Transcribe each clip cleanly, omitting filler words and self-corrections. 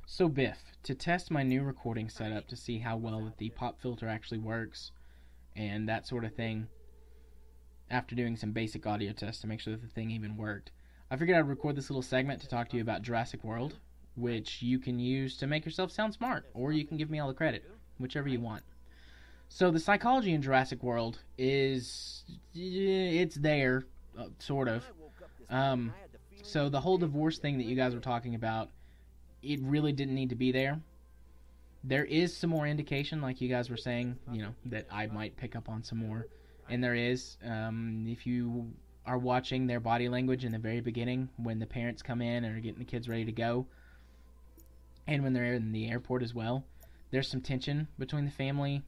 So Biff, to test my new recording setup to see how well the pop filter actually works and that sort of thing, after doing some basic audio tests to make sure that the thing even worked, I figured I'd record this little segment to talk to you about Jurassic World, which you can use to make yourself sound smart, or you can give me all the credit, whichever you want. So the psychology in Jurassic World it's there, sort of. Um, so the whole divorce thing that you guys were talking about, it really didn't need to be there. There is some more indication, like you guys were saying, that I might pick up on some more. And there is, if you are watching their body language in the very beginning, when the parents come in and are getting the kids ready to go, and when they're in the airport as well, there's some tension between the family,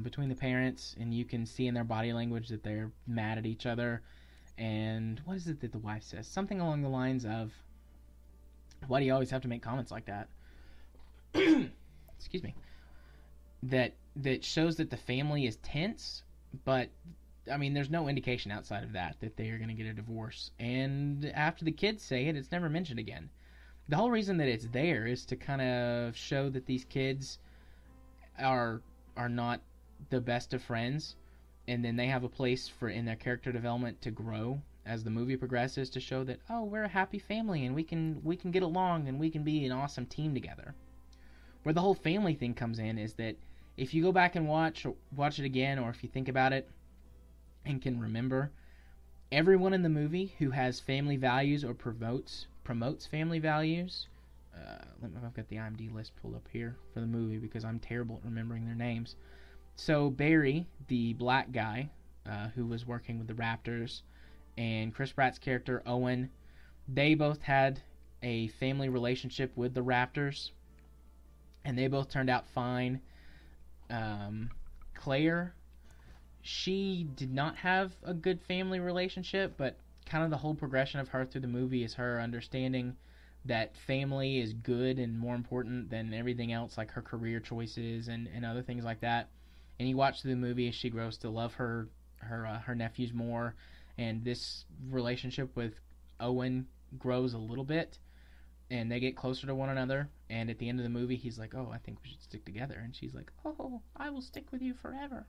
between the parents, and you can see in their body language that they're mad at each other. And what is it that the wife says? Something along the lines of, why do you always have to make comments like that? Excuse me. That shows that the family is tense, but I mean, there's no indication outside of that they are going to get a divorce. And after the kids say it, it's never mentioned again. The whole reason that it's there is to kind of show that these kids are not the best of friends, and then they have a place for in their character development to grow as the movie progresses, to show that, oh, we're a happy family and we can get along and we can be an awesome team together. Where the whole family thing comes in is that if you go back and watch it again, or if you think about it and can remember, everyone in the movie who has family values or promotes family values. I've got the IMDb list pulled up here for the movie because I'm terrible at remembering their names. So Barry, the black guy who was working with the Raptors, and Chris Pratt's character Owen, they both had a family relationship with the Raptors, and they both turned out fine. Claire, she did not have a good family relationship, but kind of the whole progression of her through the movie is her understanding that family is good and more important than everything else, like her career choices and other things like that. And you watch through the movie as she grows to love her nephews more, and this relationship with Owen grows a little bit, and they get closer to one another. And at the end of the movie, he's like, "Oh, I think we should stick together," and she's like, "Oh, I will stick with you forever."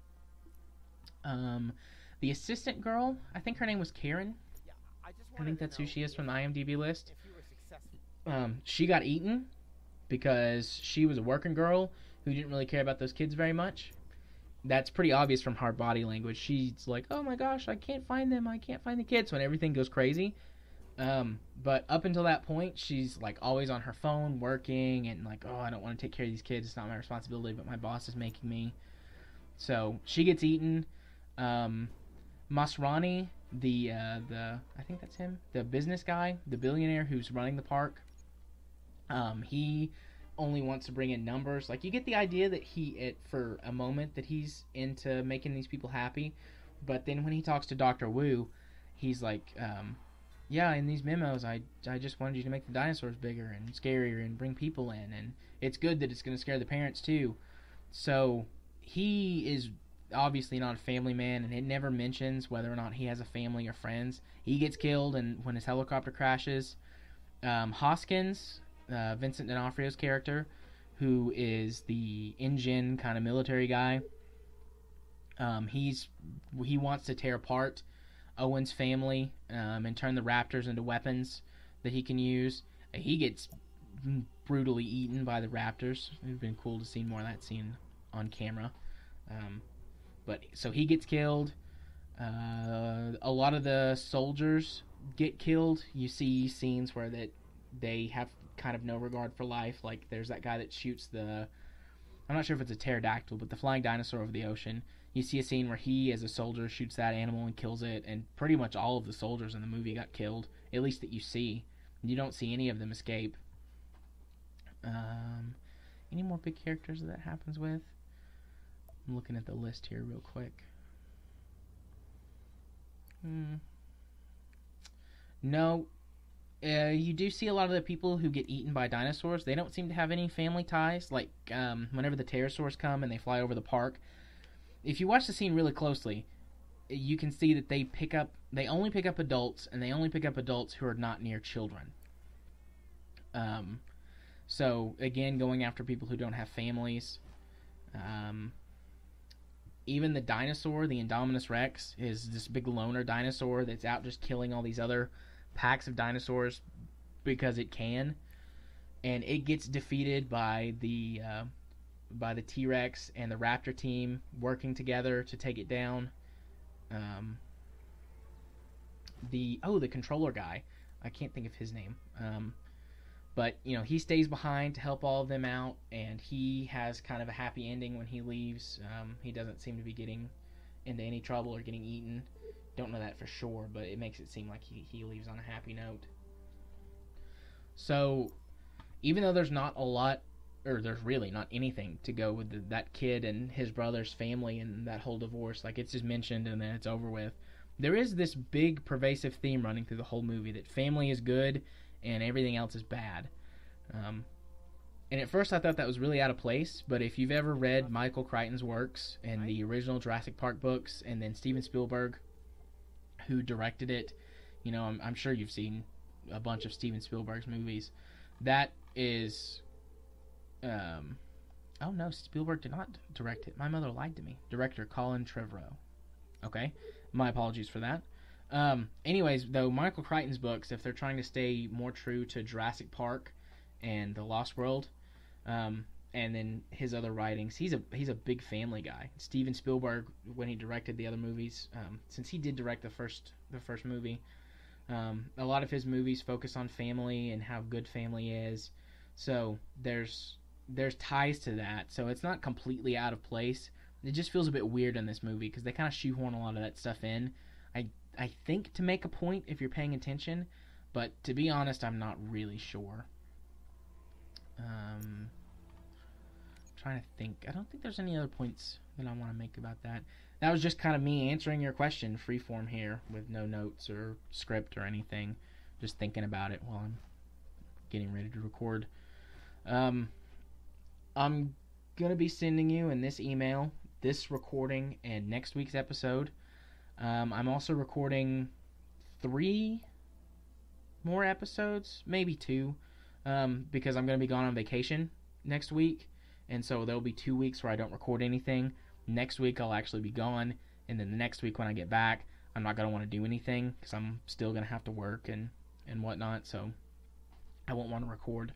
The assistant girl, I think her name was Karen. I think that's who she is from the IMDb list. She got eaten because she was a working girl who didn't really care about those kids very much. That's pretty obvious from her body language. She's like, "Oh my gosh, I can't find them. I can't find the kids," when everything goes crazy. But up until that point, she's like always on her phone working and like, "Oh, I don't want to take care of these kids. It's not my responsibility, but my boss is making me." So she gets eaten. Masrani, the I think that's him, the business guy, the billionaire who's running the park. He only wants to bring in numbers. Like, you get the idea that for a moment that he's into making these people happy, but then when he talks to Dr. Wu, he's like, yeah, in these memos, I just wanted you to make the dinosaurs bigger and scarier and bring people in, and it's good that it's going to scare the parents too. So he is obviously not a family man, and it never mentions whether or not he has a family or friends. He gets killed, and when his helicopter crashes, Hoskins, Vincent D'Onofrio's character, who is the engine kind of military guy, he wants to tear apart Owen's family and turn the Raptors into weapons that he can use. He gets brutally eaten by the Raptors. It would have been cool to see more of that scene on camera. But so he gets killed. A lot of the soldiers get killed. You see scenes where they have kind of no regard for life. Like, there's that guy that shoots I'm not sure if it's a pterodactyl, but the flying dinosaur over the ocean. You see a scene where he, as a soldier, shoots that animal and kills it, and pretty much all of the soldiers in the movie got killed, at least that you see. You don't see any of them escape. Any more big characters that happens with? I'm looking at the list here real quick. No. You do see a lot of the people who get eaten by dinosaurs. They don't seem to have any family ties. Like, whenever the pterosaurs come and they fly over the park, if you watch the scene really closely, you can see that they only pick up adults, and they only pick up adults who are not near children. So again, going after people who don't have families. Um, Even the dinosaur, the Indominus Rex, is this big loner dinosaur that's out just killing all these other packs of dinosaurs because it can, and it gets defeated by the T-Rex and the Raptor team working together to take it down. Um, the controller guy, I can't think of his name. But he stays behind to help all of them out, and he has kind of a happy ending when he leaves. He doesn't seem to be getting into any trouble or getting eaten. Don't know that for sure, but it makes it seem like he leaves on a happy note. So, even though there's not a lot, or there's really not anything to go with that kid and his brother's family and that whole divorce, like it's just mentioned and then it's over with, there is this big pervasive theme running through the whole movie that family is good and everything else is bad. And at first I thought that was really out of place, but if you've ever read Michael Crichton's works and the original Jurassic Park books, and then Steven Spielberg, who directed it, I'm sure you've seen a bunch of Steven Spielberg's movies. That is... oh no, Spielberg did not direct it. My mother lied to me. Director Colin Trevorrow. Okay, my apologies for that. Anyways, though, Michael Crichton's books, if they're trying to stay more true to Jurassic Park and The Lost World, and then his other writings, he's a big family guy. Steven Spielberg, when he directed the other movies, since he did direct the first movie, a lot of his movies focus on family and how good family is. So there's ties to that. So it's not completely out of place. It just feels a bit weird in this movie because they kind of shoehorn a lot of that stuff in. I think to make a point if you're paying attention, but to be honest, I'm not really sure. Trying to think. I don't think there's any other points that I want to make about that. That was just kind of me answering your question, freeform here, with no notes or script or anything. Just thinking about it while I'm getting ready to record. I'm going to be sending you in this email this recording and next week's episode. I'm also recording 3 more episodes, maybe 2, because I'm going to be gone on vacation next week, and so there'll be 2 weeks where I don't record anything. Next week I'll actually be gone, and then the next week when I get back, I'm not going to want to do anything because I'm still going to have to work and whatnot, so I won't want to record.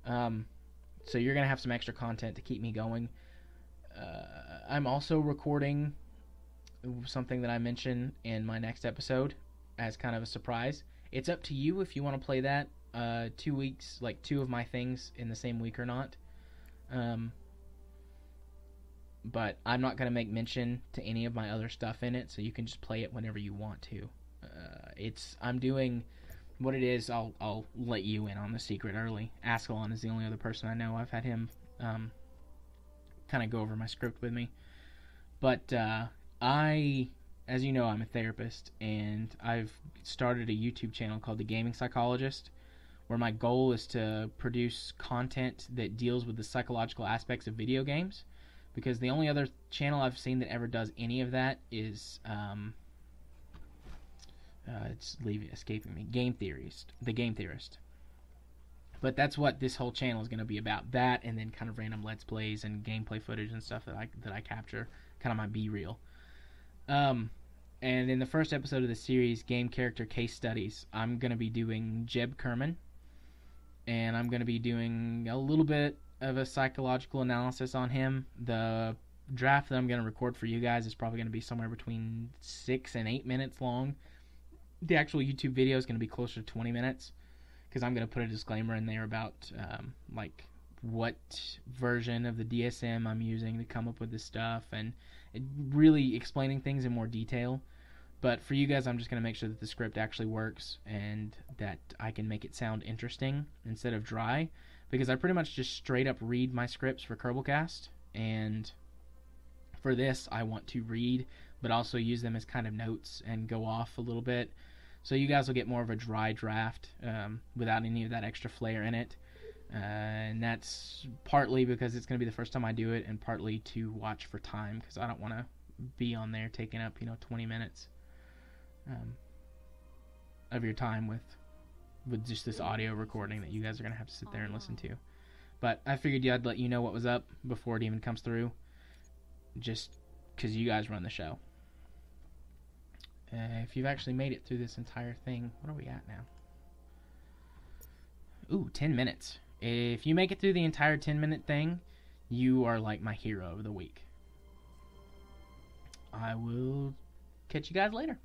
So you're going to have some extra content to keep me going. I'm also recording something that I mentioned in my next episode as kind of a surprise. It's up to you if you want to play that 2 weeks, like 2 of my things in the same week or not. But I'm not going to make mention to any of my other stuff in it, so you can just play it whenever you want to. I'm doing what it is. I'll let you in on the secret early. Ascalon is the only other person I know. I've had him kind of go over my script with me. But as you know, I'm a therapist, and I've started a YouTube channel called The Gaming Psychologist, where my goal is to produce content that deals with the psychological aspects of video games, because the only other channel I've seen that ever does any of that is, it's escaping me, The Game Theorist. But that's what this whole channel is going to be about, that, and then kind of random Let's Plays and gameplay footage and stuff that I capture, kind of my B-reel. And in the first episode of the series, Game Character Case Studies, I'm going to be doing Jeb Kerman, and I'm going to be doing a little bit of a psychological analysis on him. The draft that I'm going to record for you guys is probably going to be somewhere between 6 and 8 minutes long. The actual YouTube video is going to be closer to 20 minutes, because I'm going to put a disclaimer in there about like what version of the DSM I'm using to come up with this stuff, and really explaining things in more detail. But for you guys, I'm just going to make sure that the script actually works and that I can make it sound interesting instead of dry, because I pretty much just straight up read my scripts for Kerbalcast, and for this I want to read but also use them as kind of notes and go off a little bit, so you guys will get more of a dry draft without any of that extra flair in it. And that's partly because it's going to be the first time I do it, and partly to watch for time, because I don't want to be on there taking up 20 minutes of your time with just this audio recording that you guys are going to have to sit there and listen to. But I figured I'd let you know what was up before it even comes through, just because you guys run the show. If you've actually made it through this entire thing, what are we at now? Ooh, 10 minutes. If you make it through the entire 10-minute thing, you are like my hero of the week. I will catch you guys later.